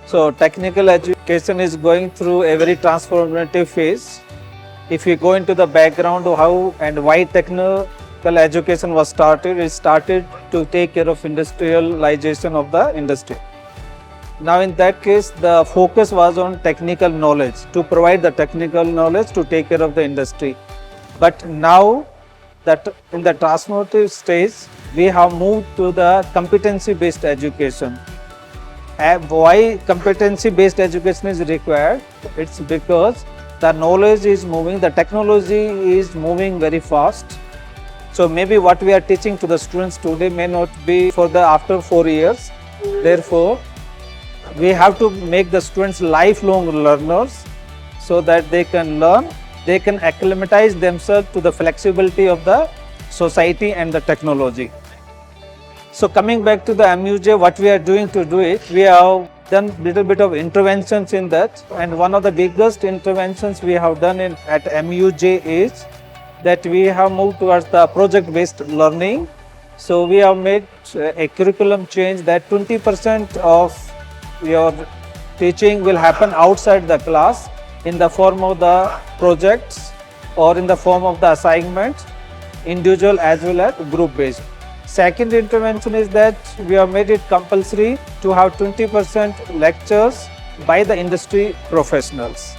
So technical education is going through a very transformative phase. If we go into the background of how and why technical education was started, it started to take care of industrialization of the industry. Now in that case, the focus was on technical knowledge, to provide the technical knowledge to take care of the industry. But now that in the transformative stage, we have moved to the competency-based education. And why competency-based education is required? It's because the knowledge is moving, the technology is moving very fast. So maybe what we are teaching to the students today may not be for the after 4 years. Therefore, we have to make the students lifelong learners so that they can learn, they can acclimatize themselves to the flexibility of the society and the technology. So coming back to the MUJ, what we are doing to do it, we have done little bit of interventions in that, and one of the biggest interventions we have done at MUJ is that we have moved towards the project-based learning. So we have made a curriculum change that 20% of your teaching will happen outside the class in the form of the projects or in the form of the assignments, individual as well as group-based. Second intervention is that we have made it compulsory to have 20% lectures by the industry professionals.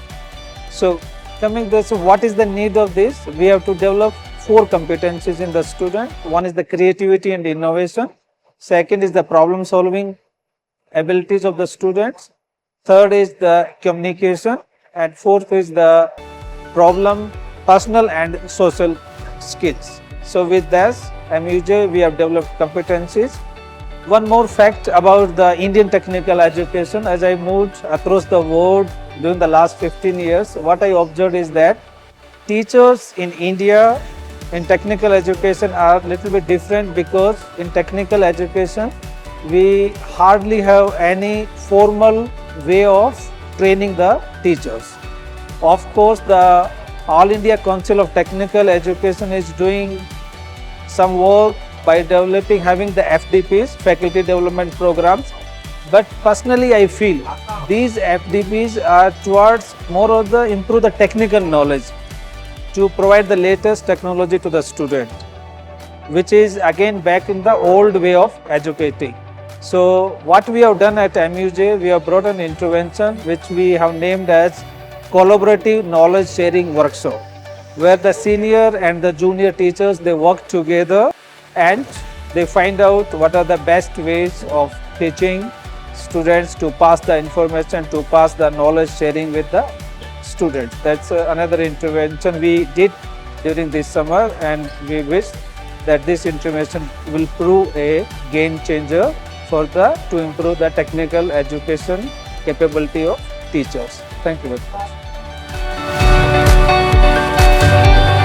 So coming to this, what is the need of this? We have to develop 4 competencies in the student. One is the creativity and innovation. Second is the problem solving abilities of the students. Third is the communication. And fourth is the personal and social skills. So with this, MUJ, we have developed competencies. One more fact about the Indian technical education, as I moved across the world during the last 15 years, what I observed is that teachers in India in technical education are a little bit different, because in technical education, we hardly have any formal way of training the teachers. Of course, the All India Council of Technical Education is doing some work by having the FDPs, faculty development programs. But personally, I feel these FDPs are towards more of the improve the technical knowledge, to provide the latest technology to the student, which is again back in the old way of educating. So what we have done at MUJ, we have brought an intervention which we have named as collaborative knowledge sharing workshop, where the senior and the junior teachers, they work together and they find out what are the best ways of teaching students to pass the information, to pass the knowledge sharing with the students. That's another intervention we did during this summer, and we wish that this intervention will prove a game changer to improve the technical education capability of teachers. Thank you very much.